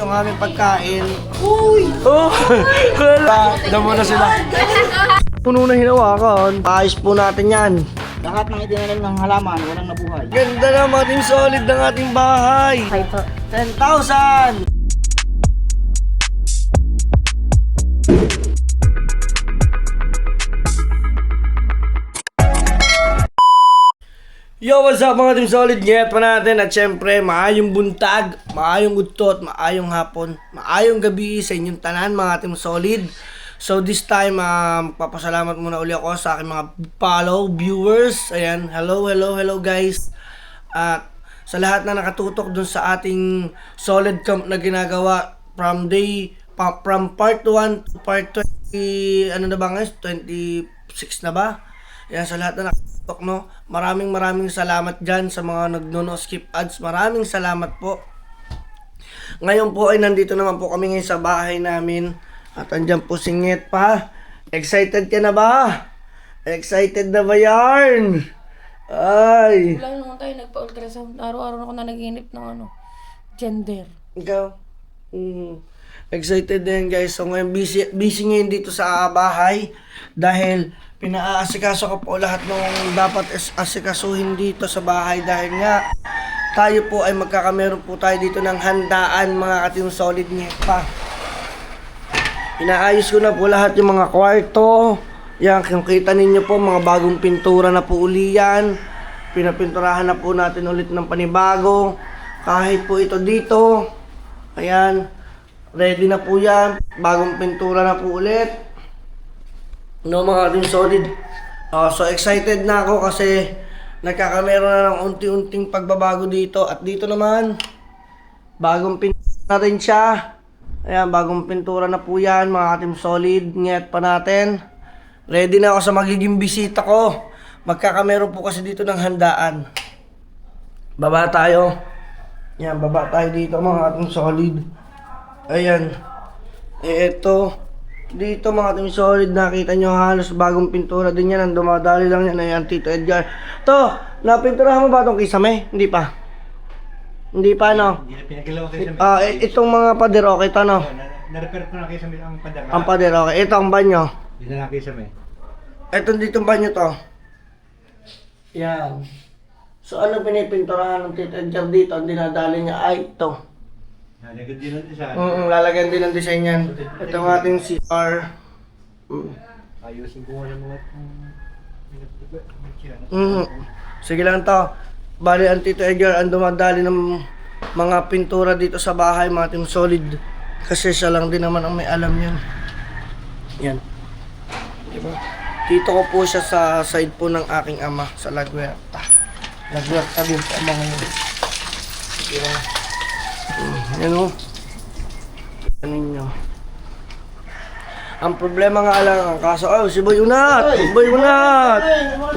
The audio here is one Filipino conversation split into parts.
itong aming pagkain. Uy! Oh! Wala! Damo na sila. Puno na hinawakan. Ayos po natin yan. Lahat ng itinanim ng halaman, walang nabuhay. Ganda na ating solid ng ating bahay. 10,000! Yo, what's up mga team solid? Ngayon pa natin at syempre maayong buntag, maayong udtot, maayong hapon, maayong gabi sa inyong tanan mga team solid. So this time, papasalamat muna uli ako sa aking mga follow viewers. Ayan, hello guys. At sa lahat na nakatutok dun sa ating solid camp na ginagawa from part 1 to part 20, ano na ba guys? 26 na ba? Ayan, sa lahat na nakatutok, no? Maraming salamat dyan sa mga nagno-skip ads. Maraming salamat po. Ngayon po ay nandito naman po kami ngayon sa bahay namin. At andyan po si Nget pa. Excited ka na ba? Excited na ba yarn? Ay. Wala naman tayo nagpa-ultrasound. Araw-araw ako na nag-inip ng gender. Ikaw? Excited din guys. So ngayon busy ngayon dito sa bahay. Dahil pinaasikaso ko po lahat ng dapat asikasuhin dito sa bahay. Dahil nga tayo po ay magkakameron po tayo dito ng handaan mga kating solid Nget pa. Inaayos ko na po lahat yung mga kwarto. Yan, kung kita ninyo po, mga bagong pintura na po uli yan. Pinapinturahan na po natin ulit ng panibago. Kahit po ito dito. Ayan, ready na po yan. Bagong pintura na po ulit. No, mga ating solid. So excited na ako kasi nagkakameron na ng unti-unting pagbabago dito. At dito naman, bagong pintura na rin siya. Ayan, bagong pintura na po yan, mga team solid. Nget pa natin. Ready na ako sa magiging bisita ko. Magkakameron po kasi dito ng handaan. Baba tayo. Ayan, baba tayo dito, mga team solid. Ayan. Ito. Dito, mga team solid, nakita nyo halos bagong pintura din yan. Ang dumadali lang yan. Ayan, Tito Edgar. To, napinturahan mo ba itong kisame? Hindi pa. Hindi pa, no? Hindi na pinagalaw kayo sa Itong mga pader, okay to, no? Na-repair ko na kayo sa ang pader. Ang pader, okay. Ito ang banyo. Hindi na lang kayo sa may. Ito dito ang banyo to. Yan. So, ano pinipinturahan ng Tito Edgar dito? Ang dinadali niya ay ito. Nalagad din natin sa Lalagyan din ng design yan. Ito ang ating CR. ayusin ko nga ng mga Sige lang to. Bali, ang Tito Edgar ang dumadali ng mga pintura dito sa bahay, mga team solid. Kasi siya lang din naman ang may alam yan. Yan. Diba? Dito ko po siya sa side po ng aking ama, sa Laguerta. Laguerta din po ang mga yun. Diba? Yan o. Yan ninyo. Ang problema nga lang, ang kaso, si Boy Unat! Boy Unat!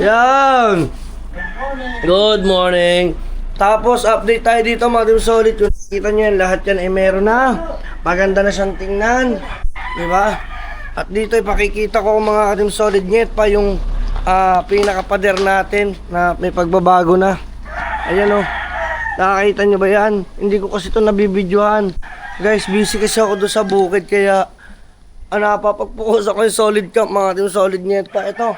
Yan! Good morning! Tapos, update tayo dito mga team solid. Kung nakikita nyo yan, lahat yan ay meron na. Maganda na siyang tingnan. Diba? At dito ay pakikita ko mga team solid. Nget pa yung pinakapader natin na may pagbabago na. Ayan o. Nakakita nyo ba yan? Hindi ko kasi ito nabibidyohan. Guys, busy kasi ako doon sa bukid. Kaya, napapag-focus ako yung solid camp mga team solid. Nget pa. Ito.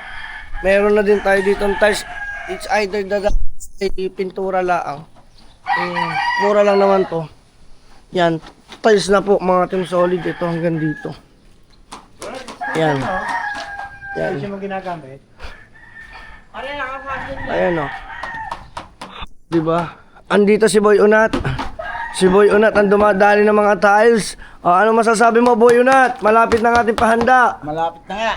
Meron na din tayo dito ng tiles. It's either pintura lang. Mura lang naman to. Yan. Tiles na po mga team solid. Ito hanggang dito. Yan. Yan. siya mo ginagamit. Ayan o. Diba? Andito si Boy Unat. Si Boy Unat ang dumadali ng mga tiles. Ano masasabi mo, Boy Unat? Malapit na ang ating pahanda. Malapit na nga.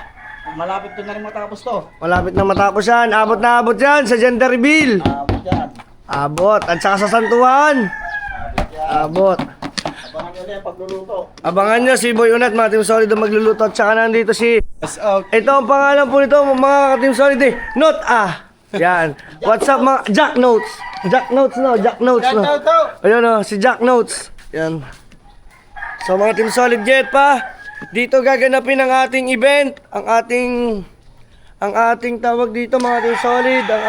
Malapit to na rin matapos to. Malapit na matapos yan. Abot na abot yan sa gender reveal. Abot yan. Abot. At saka sa santuhan. Abot. Abangan nyo na yung pagluluto. Abangan nyo si Boy Unat, mga team solid ang magluluto. At saka nandito si... What's up? Ito ang pangalan po nito, mga team solid eh. Note Yan. What's up mga... Jack Notes. Jack Notes no. Jack Notes no. Ayun o, si Jack Notes. Yan. So mga team solid jet pa. Dito gaganapin ang ating event. Ang ating tawag dito mga team solid. Ang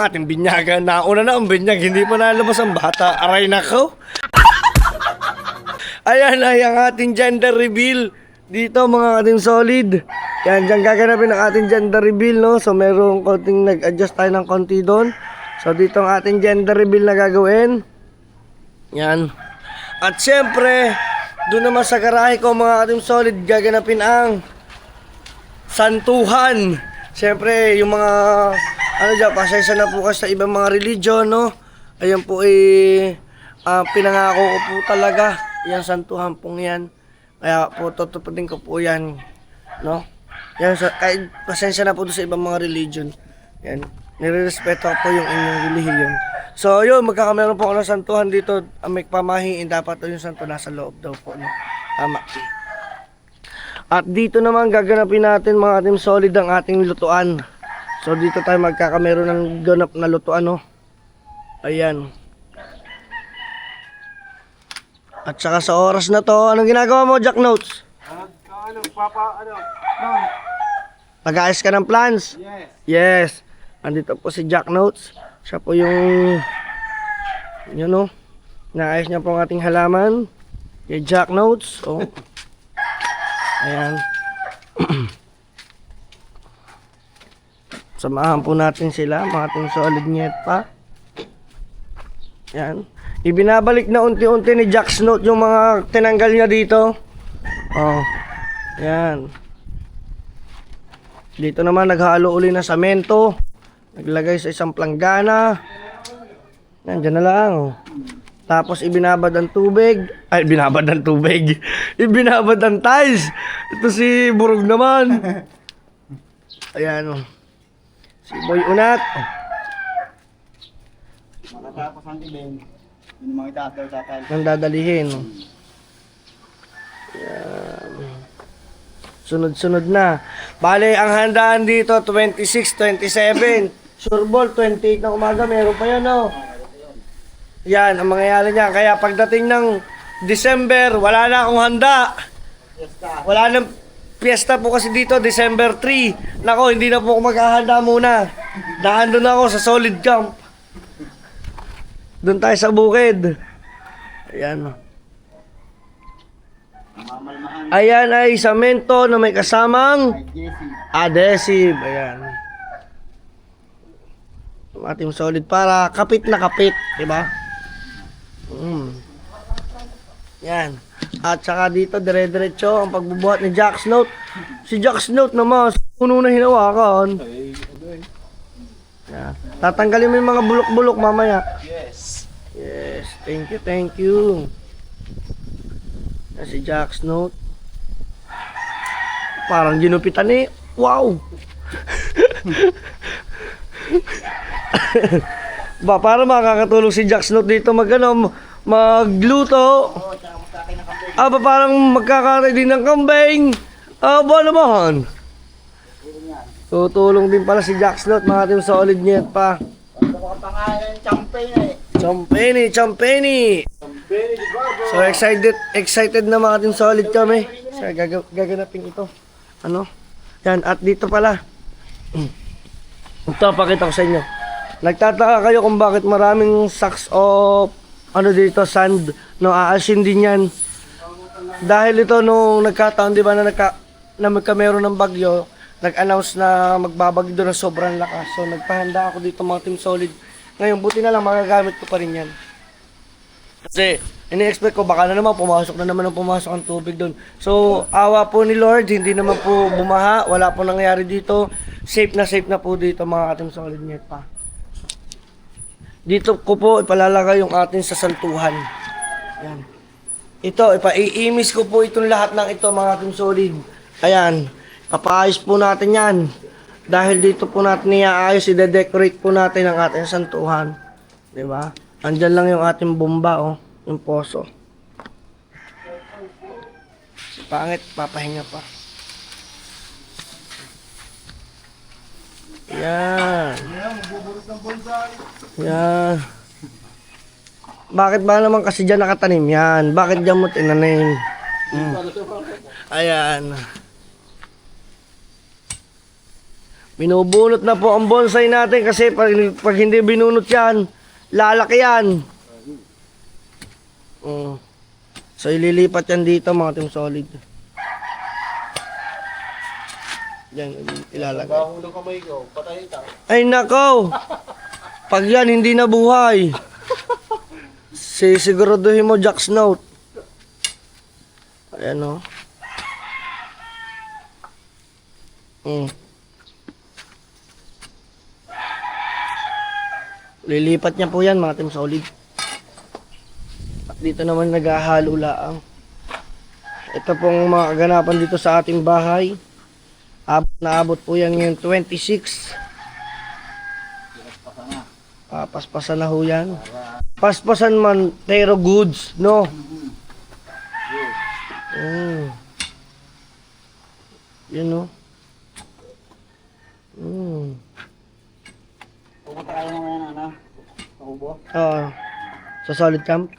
ating binyagan. Nauna na ang binyag. Hindi pa nalabas ang bata. Aray nako. Ayan ay ang ating gender reveal. Dito mga ating solid. Yan, dyan gaganapin ang ating gender reveal, no? So, merong konting nag-adjust tayo ng konti doon. So, dito ang ating gender reveal na gagawin. Yan. At syempre, doon naman sa garahe ko mga ating solid, gaganapin ang santuhan. Syempre, yung mga, ano dyan, pasensya na po kasi sa ibang mga religion, no? Ayan po pinangako ko po talaga. Yung santuhan pong yan. Kaya po, tutupudin ko po yan. No? Yan, kahit pasensya na po doon sa ibang mga religion. Yan. Nire-respeto po yung inyong relihiyon. So, yun, magkakameron po ako ng santuhan dito. May pamahiin, dapat yung santo nasa loob daw po. No? Tama. At dito naman, gaganapin natin mga ating solid ang ating lutuan. So, dito tayo magkakameron ng ganap na lutuan, no? Ayan. At saka sa oras na to, anong ginagawa mo, Jack Notes? Pag-aayos ka ng plans? Yes. Yes. Andito po si Jack Notes. Siya po yung, yun o, naayos niya po ang ating halaman. Kay Jack Notes. Oh. Ayan. Samahan po natin sila, mga ating solid nyet pa. Ayan. Ibinabalik na unti-unti ni Jack Note yung mga tinanggal niya dito. Oh. Yan. Dito naman naghalo uli na samento. Naglagay sa isang planggana. Yan, dyan na lang. Oh. Tapos ibinabad ang tubig. Ay, binabad ang tubig. Ibinabad ang tiles. Ito si Burog naman. Ayan. Oh. Si Boy Unat. Oh. Makatapos ang ibig. Yung mga itatay tatay. Nang dadalihin. Oh. Yan. Sunod-sunod na. Bale, ang handaan dito, 26, 27. Sureball, 28 ng umaga. Meron pa yan, no? Yan, ang mangyayari niya. Kaya pagdating ng December, wala na akong handa. Wala nang piyesta po kasi dito, December 3. Nako, hindi na po ako maghahanda muna. Nandun na ako sa solid camp. Doon tayo sa bukid. Ayan. Mamalmahan. Ayan ay samento na may kasamang Jesse. adhesive. Ayan. Ang ating solid para kapit na kapit. Diba? Yan. At saka dito dire-diretso ang pagbubuhat ni Jack Note. Si Jack Note naman, puno na hinawakan. Yan. Tatanggalin mo yung mga bulok-bulok mamaya. Yes. Yes, thank you, thank you. Yan si Jack Note. Parang ginupitan eh. Wow! Ba, para makakatulong si Jack Note dito magluto. Ba, parang magkakaroon din ng kambing. Ba naman. Tutulong din pala si Jack Note, mga ating solid net pa. Ano ko ang pangalan ng champagne eh. Champeni. So excited na mga ating solid kami. So gaganapin ito. Ano? Yan, at dito pala. Ito, pakita ko sa inyo. Nagtataka kayo kung bakit maraming sacks of ano dito, sand. No, aasin din yan. Dahil ito nung nagkataon, di ba, na meron ng bagyo, nag-announce na magbabagyo doon ng sobrang lakas. So nagpahanda ako dito mga team solid. Ngayon, buti na lang magagamit ko pa rin yan. Kasi ini-expect ko baka na naman pumasok ang tubig doon. So awa po ni Lord, hindi naman po bumaha, wala po nangyari dito. Safe na po dito mga ating solid net pa. Dito ko po ipalalagay yung ating sasantuhan. Yan. Ito, ipaiimis ko po itong lahat ng ito mga ating solid. Ayan, papaayos po natin yan. Dahil dito po natin iaayos, i-decorate po natin ang ating santuhan. Diba? Andyan lang yung ating bomba, oh. Yung poso. Pangit, papahinga pa. Yan. Yan. Bakit ba naman kasi dyan nakatanim yan? Bakit dyan mo tinanim? Ayan. Binubunot na po ang bonsai natin kasi pag hindi binunot yan, lalaki yan. So ililipat yan dito mga team solid. Yan, ilalagay. Bahulong kamay ko, patayin ka. Ay nako! Pag yan hindi nabuhay, siguraduhin mo Jack's Note. Ayan o. Lilipat niya po yan mga team solid. At dito naman naghahalo laang. Ito pong mga kaganapan dito sa ating bahay. Naabot po yan ngayon 26. Paspasan na ho yan. Paspasan man, pero goods, no? Yun, no? Pupunta kayo naman yan, ano? Paubo? Oo. Sa solid camp?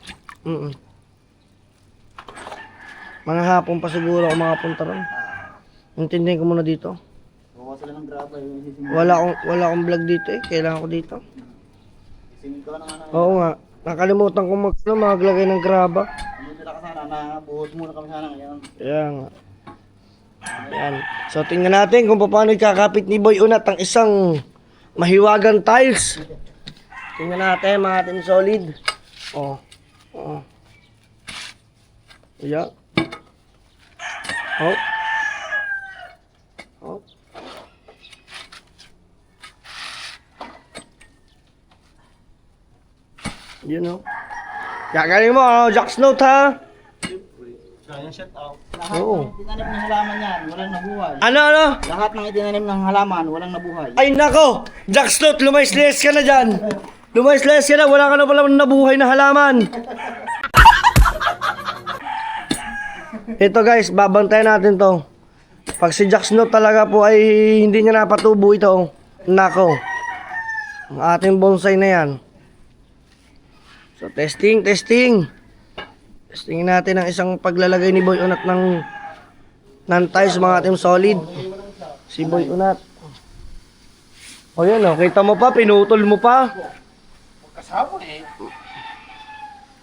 Mga hapon pa siguro ako makapunta ron. Intindihin ko muna dito. Kuha sila ng graba, yung sisingin. Wala akong vlog dito eh. Kailangan ko dito. Sisingin ko ng ano. Oo nga. Nakalimutan ko maglagay ng graba. Hindi nila ka sana, nabuhos muna kami sana ngayon. Kaya nga. Ayan. So tingnan natin kung paano ikakapit ni Boy Unat ang isang mahiwagang tiles. Tingnan natin mga team solid. Oh. Ayan. Oh. You know. Gagaling mo, Jack's Note ha. Kaya shut out. Oo. Lahat ng itinanim ng halaman yan, walang nabuhay. Ano? Lahat ng itinanim ng halaman, walang nabuhay. Ay nako! Jack's Note, lumayas-layas ka na dyan! Lumayas-layas ka na, wala ka na pala nabuhay na halaman! Ito guys, babantayan natin to. Pag si Jack's Note talaga po ay hindi niya napatubo ito, nako. Ang ating bonsai na yan. So testing. Testingin natin ang isang paglalagay ni Boy Unat ng tiles mga team solid. Si Boy Unat. O yan o, kita mo pa, pinutol mo pa. Kasama eh.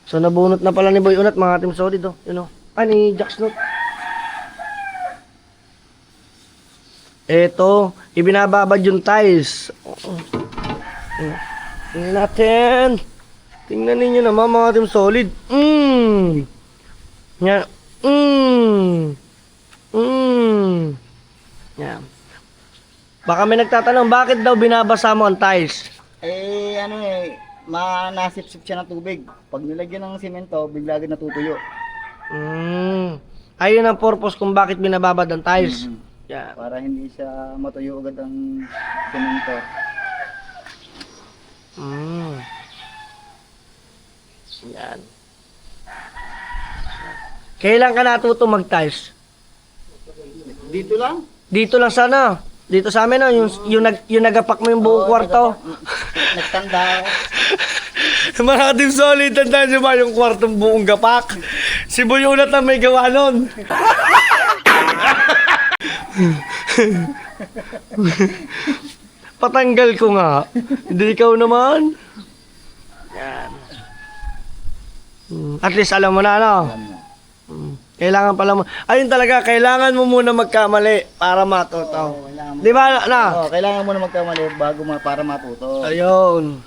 So nabunot na pala ni Boy Unat mga team solid o. Yun o. Ni Jack's Note. Eto, ibinababad yung tiles. Tingnan natin. Tingnan ninyo naman mga team solid. Yan. Yan. Baka may nagtatanong, bakit daw binabasa mo ang tiles? Nasipsip siya ng tubig. Pag nilagyan ng simento, bigla agad natutuyo. Ayun ang purpose kung bakit binababad ang tiles. Yan. Para hindi siya matuyo agad ang simento. Yan. Kailan ka natuto mag-tiles? Dito lang? Dito lang sana. Dito sa amin, no? yung nagapak mo yung buong kwarto. Nagtanda ako. Mga team solid, tandaan nyo ba yung kwartong buong gapak? Si Boy Unat na may gawa nun. Patanggal ko nga. Hindi ikaw naman. Yan. At least alam mo na, no? Kailangan pala mo. Ayun talaga, kailangan mo muna magkamali para matuto. Di ba na? Kailangan mo na magkamali para matuto. Ayun.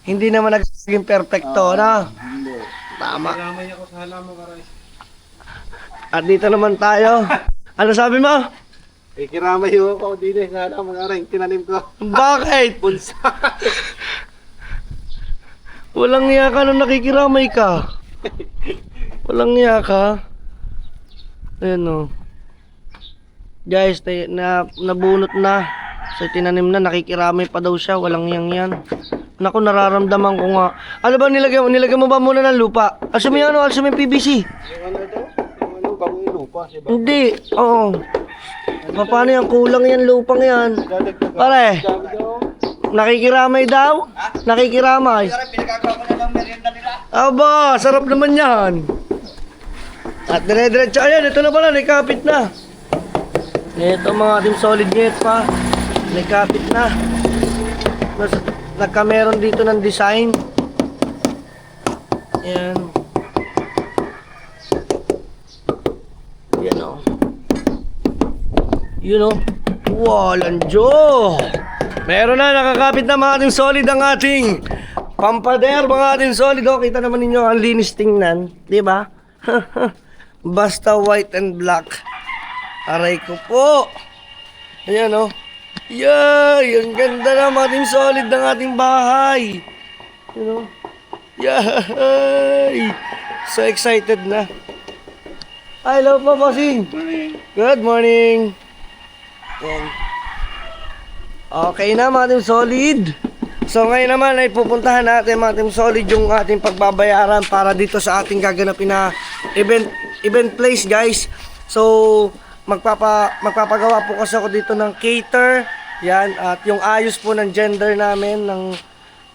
Hindi naman nagiging perfecto, na? Hindi. Tama. Kiramay ako sa halaman, Karay. At dito naman tayo. Ano sabi mo? Kiramay ako dito sa halaman, Karay. Tinanim ko. Bakit? Walang niya ka nung nakikiramay ka. Walang niya ka. Ayan o. Guys, nabunot na. So tinanim na, nakikiramay pa daw siya. Walang yang. Naku, nararamdaman ko nga. Ano ba nilagay mo ba muna ng lupa? Asumi PVC. Yung ano ito? Yung bagong lupa. Hindi. Oo. Paano yan? Kulang yan lupang yan. Pare, nakikiramay daw? Nakikiramay. Pinagagawa ko na lang merienda nila. Aba, sarap naman yan. At dire-diretso, ayan, ito na pala, nakapit na. Ito mga team solid net pa. Nakapit na. Nagkameron dito ng design. Ayan. Yun o. Walang Diyo. Meron na, nakakapit na mga ating solid ang ating pampader, mga ating solid. O, kita naman ninyo, ang linis tingnan. Diba? Basta white and black. Aray ko po. Ayan o. Yay! Ang ganda na mga ating solid ng ating bahay. You know? Yay! So excited na. Hello po, bossing. Good morning. Yan. Okay na mga team solid. So ngayon naman ay pupuntahan natin mga team solid yung ating pagbabayaran para dito sa ating gaganapin na event place, guys. So magpapagawa po kasi ako dito ng cater. Yan, at yung ayos po ng gender namin, ng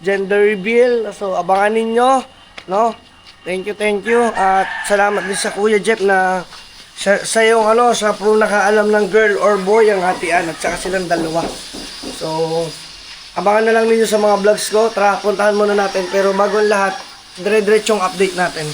gender reveal. So abangan ninyo, no? Thank you. At salamat din sa Kuya Jeff na sa yung siya po nakaalam ng girl or boy ang hatian at saka silang dalawa. So, abangan na lang ninyo sa mga vlogs ko. Tara, puntahan muna natin. Pero bago ang lahat, dire-diretsong update natin.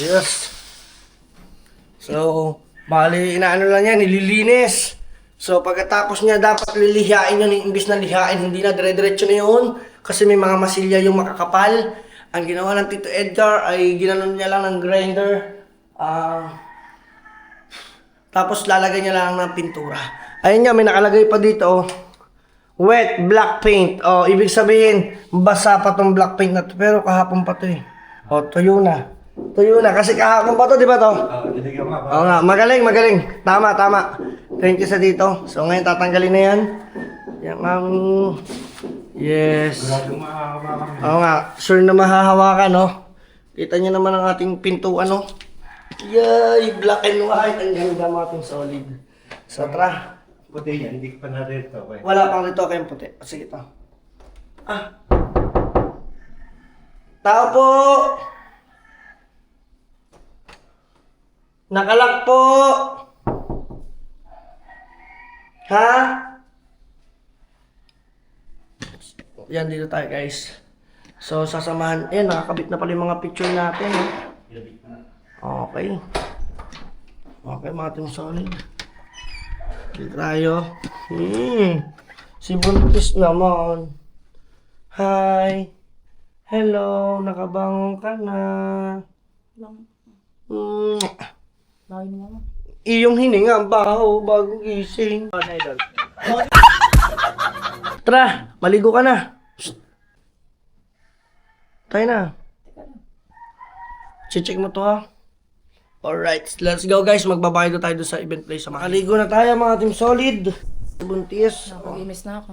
Ayos. So, bali, inaano lang yan, nililinis. So, pagkatapos niya, dapat lilihain yun, imbis na lihain, hindi na dire-diretso na yun. Kasi may mga masilya yung makakapal. Ang ginawa ng Tito Edgar ay ginanon niya lang ng grinder. Tapos lalagay niya lang ng pintura. Ayun nga, may nakalagay pa dito, wet black paint. Ibig sabihin, basa pa tong black paint na to. Pero kahapon pa to eh. Tuyo na. Tuyo na, kasi kahapon pa to, di ba to? Oo nga, magaling. Tama. Thank you sa dito. So ngayon tatanggalin na yan. Yan yes. Oo nga, sure na mahahawakan, no? Kita nyo naman ang ating pintuan, no? Yay! Black and white. Ang ganda mga ating solid. So tara. Puti yan, hindi pa na rito. Wala pang rito kayong puti. Sige to. Tao po! Nakalak po! Ha? Yan, dito tayo guys. So, sasamahan. Nakakabit na pala yung mga picture natin. Okay. Okay, mga team solid. Dito tayo. Si Buntis naman. Hi. Hello, nakabangon ka na. Bakit naman? Iyong hininga ang baho bagong gising. Tara, maligo ka na. Shh. Tayo na. Check mo to ha. Alright, let's go guys. Magbabayad tayo doon sa event place. Makaligo na tayo mga team solid. Buntis. Nakapag-imis na ako.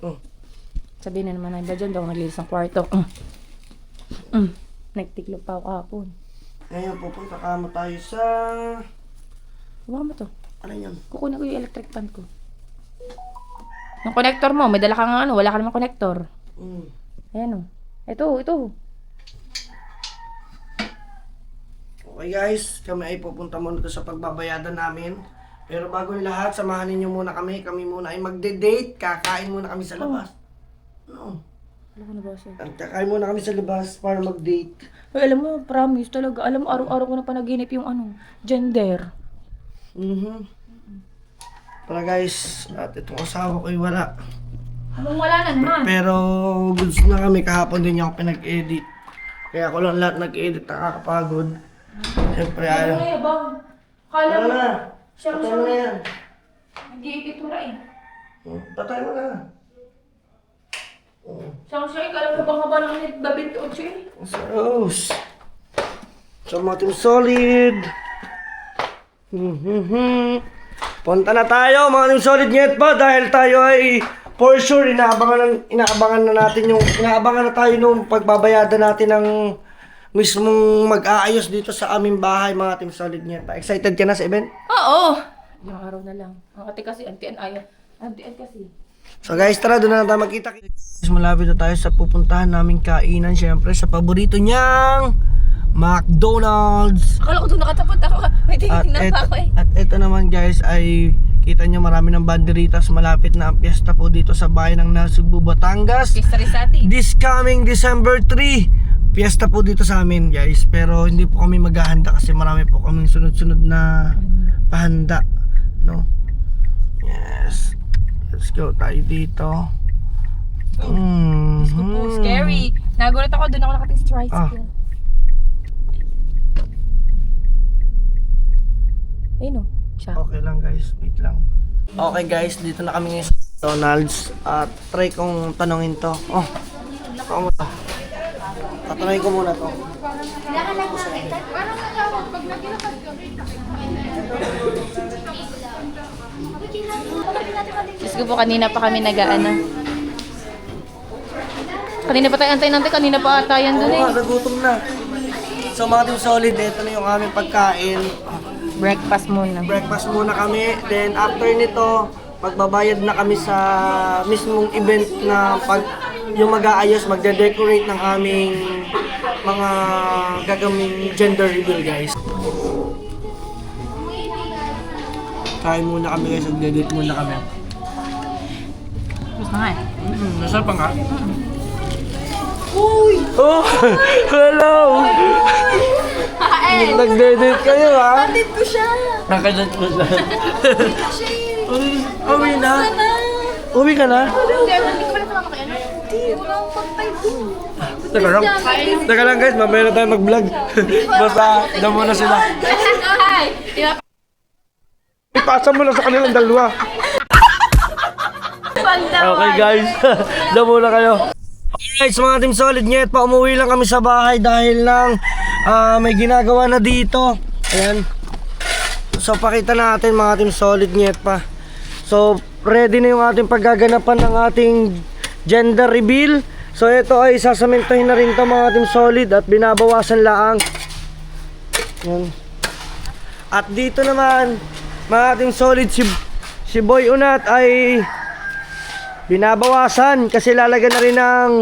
Oh. Sabihin na naman na iba dyan daw naglilis ng kwarto. Nagtiklop pa ako kahapon. Ngayon pupunta kamo tayo sa... Huwag mo to. Ano yan? Kukunin ko yung electric fan ko. Yung connector mo, may dala ka nga wala ka namang connector. Ayan o. Ito. Okay guys, kami ay pupunta muna sa pagbabayadan namin. Pero bago yung lahat, samahan ninyo muna kami. Kami muna ay magde-date. Kakain muna kami sa labas. No. Alam ko na ba siya? Kakain muna kami sa labas para mag-date. Ay, alam mo, promise talaga. Alam mo, araw-araw ko na panaginip yung gender. Para guys, at itong asawa ko ay wala. Anong wala na naman? Pero goods na kami, kahapon din niya ako pinag-edit. Kaya ako lang lahat nag-edit, nakakapagod. Siyempre ayaw. Ay, bang. Kala Ano mo. na? Siya Patay mo na yan. Nag-iipitura eh. Patay mo na. Siya, kala mo bang haba ng babit o siya? Sauce. So mga team solid. Punta na tayo mga team solid ngayon pa dahil tayo ay for sure inaabangan na tayo nung pagbabayadan natin ng mismong mag-aayos dito sa aming bahay mga team solid ngayon pa. Excited ka na sa event? Oo. Yung araw na lang. Ang ate kasi, antian kasi. So guys, tara doon na tayo magkita. Malapit na tayo sa pupuntahan naming kainan, syempre sa paborito niyang McDonald's. Akala ko doon nakatapat ako. May tinitingnan pa ako eh. At ito naman guys ay kita nyo marami ng banderitas. Malapit na ang piyesta po dito sa bayan ng Nasugbu, Batangas. Pista Rizati. This coming December 3, piyesta po dito sa amin guys. Pero hindi po kami maghahanda kasi marami po kaming sunod-sunod na pahanda, no? Yes. Let's go tayo dito. Scary. Nagulat ako, doon ako nakating sa tricycle. Ayun o, siya. Okay lang guys, wait lang. Okay guys, dito na kami ngayon sa McDonald's. At try kong tanongin to. Oh, ako mo to. Tatanungin ko muna to. Diyos ko po, kanina pa kami nag-aana. Kanina pa tayo antay-antay, kanina pa ata yan doon eh. Oo nga, nagutom na. So mga team solid, ito na yung aming pagkain. Breakfast muna. Breakfast muna kami. Then after nito, magbabayad na kami sa mismong event na pag yung mag-aayos, magde-decorate ng aming mga gagaming gender reveal guys. Kain muna kami guys, magde-date muna kami. Gusto nga eh. Nasaan pa nga? Uy! Oh! Hello! Nag-date kayo ha? Nandit ko siya! Nakadate ko siya. Uwi na? Uwi ka na? Hindi ko pala sumama kayo. Hindi, wala akong pag-type doon. Teka lang guys, mamaya na tayo mag-vlog. Basta, damo na sila. Hi! Ipasa mo na sa kanilang dalawa. Okay guys, damo na kayo. Alright, mga team solid, ngayon pa umuwi lang kami sa bahay dahil lang may ginagawa na dito. Ayan. So pakita natin mga team solid, ngayon pa. So ready na yung ating paggaganapan ng ating gender reveal. So ito ay sasamintuhin na rin to mga team solid at binabawasan laang. Ayan. At dito naman mga team solid, si Boy Unat ay binabawasan kasi lalagyan na rin ng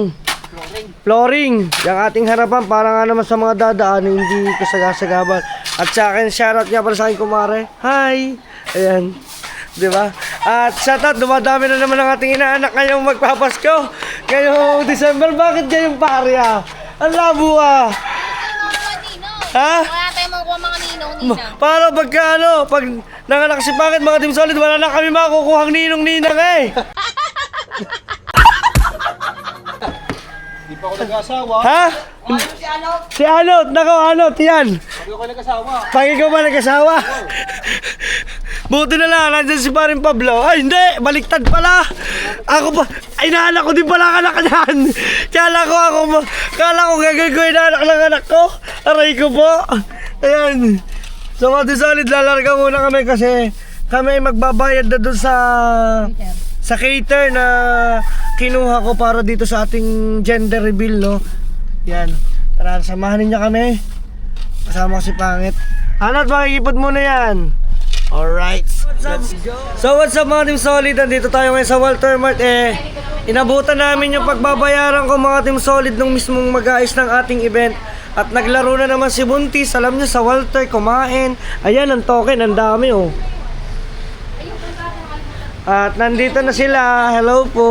flooring yung ating harapan para nga naman sa mga dadaan hindi kasagabal. At sa akin, shoutout nga pala sa akin kumare. Hi! Ayan, di ba? At shoutout, dumadami na naman ang ating inaanak ngayong magpapasko ngayong December. Bakit kayong pare ah? Ang labo ah! Ha? Wala tayong makukuha mga ninong-ninang. Para pagka pag nanganak si Pangit mga team solid, wala na kami makukuhang ninong-ninang eh! Hindi pa ako nag-asawa. Ha? Si Anot! Nako, Anot! Yan! Hindi ako nag-asawa. Pag ikaw ba nag-asawa? Buti na lang, nandyan si parin Pablo. Ay, hindi! Baliktad pala! Ako pa, ay naanak ko din pala ang anak niyan! Kala ko gagawin ko yung anak ng anak ko! Aray ko po! Ayan! So mga solid, lalarga muna kami kasi kami magbabayad na dun sa cater na kinuha ko para dito sa ating gender reveal, no? Yan. Tara, samahan ninyo kami. Kasama ko si Pangit. Anot, makikipot muna yan. Alright. Let's go. So what's up mga team solid? Nandito tayo ngayon sa Walter Mart. Inabutan namin yung pagbabayaran ko mga team solid nung mismong mag-aayos ng ating event. At naglaro na naman si Buntis. Alam niyo sa Walter kumain. Ayan ang token, ang dami oh. At nandito na sila. Hello po.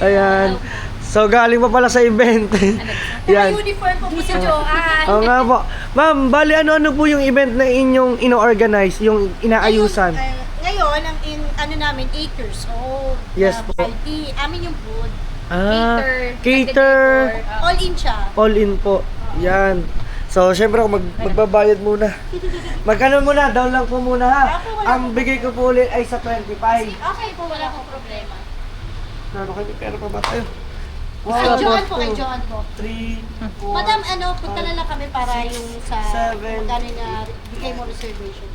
Ayan. So galing pa pala sa event. Yan. Uniform po si Joanne. Oo nga po. Ma'am, bali ano po yung event na inyong ino-organize, yung inaayusan? Ngayon, ang namin, acres. So, Yes po. party. Amin yung food. Cater. All in siya. All in po. Yan. So, syempre ako magbabayad muna. Magkano muna? Down lang po muna ha. Ang bigay ko po ulit ay sa 25. Okay po, wala akong problema. Pero pa ba tayo? Kay Joan po, kay Joan po. 3, 4, Madam, punta na lang kami para yung sa Seven. magkano na bigay mo reservation.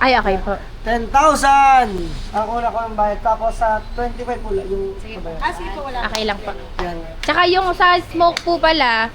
Ay, okay po. 10,000! Ang una ko ang bayad. Tapos sa 25 po lang yung bayad. Sige po, wala. Okay lang po. Yan. Tsaka yung sa smoke po pala,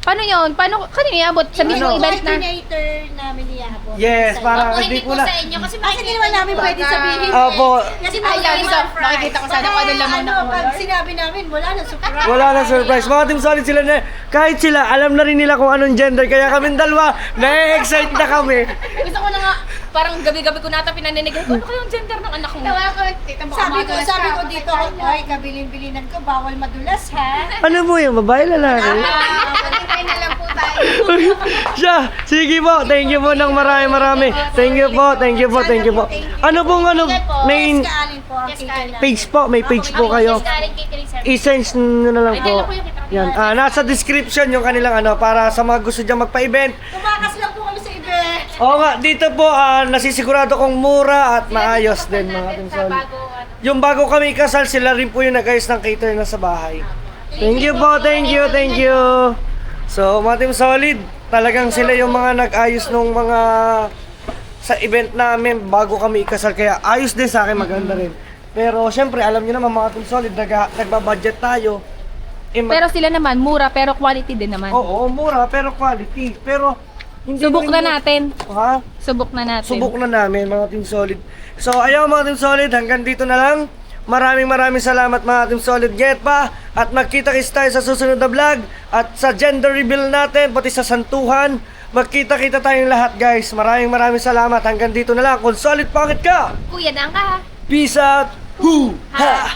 Paano yun? Kanino iabot? Sa mismong event na? Coordinator namin iabot. Yes, para Opo, hindi po hindi po na... sa inyo kasi hindi naman namin pwede sabihin. Opo. Kasi Ay, nakikita ko sana kung ano laman ng pag sinabi namin, wala na surprise. Wala na surprise. Mga Team Solid sila na, kahit sila, alam na rin nila kung anong gender. Kaya kaming dalawa, na-excite na kami. Gusto ko na nga, parang gabi-gabi ko nata pinaninig ko, ano kayong gender ng anak mo? Sabi ko dito, ay, kabilin-bilinan ko, bawal madulas ha. Ano po yung babae lalaki? Pagkintay na lang po tayo. Siya, sige po. Thank you po ng marami. Thank you po. Ano pong may Kaalin po ang kailangan. page po, may page po kayo. I-sense nyo na lang po. Yan, nasa description yung kanilang para sa mga gusto dyan magpa-event. Tumakas lang po kami sa event. Oo nga, dito po nasisigurado kong mura at maayos din mga Team Solid. Yung bago kami ikasal, sila rin po yung nag-ayos ng cater na sa bahay. Thank you po, thank you. So, mga Team Solid, talagang sila yung mga nag-ayos nung mga sa event namin bago kami ikasal. Kaya ayos din sa akin, maganda rin. Pero syempre, alam niyo naman mga Team Solid, nagba-budget tayo. Pero sila naman, mura pero quality din naman. Oo, mura pero quality. Pero hindi Subok rin na natin. Ha? Subok na natin. Subok na namin mga Team Solid. So ayaw mga Team Solid, hanggang dito na lang. Maraming salamat mga Team Solid. Get pa at magkita-kits tayo sa susunod na vlog at sa gender reveal natin pati sa santuhan. Magkita-kita tayong lahat guys. Maraming salamat. Hanggang dito na lang. Kung solid pangit ka, Kuya, daan ka ha. peace out. Hoo ha.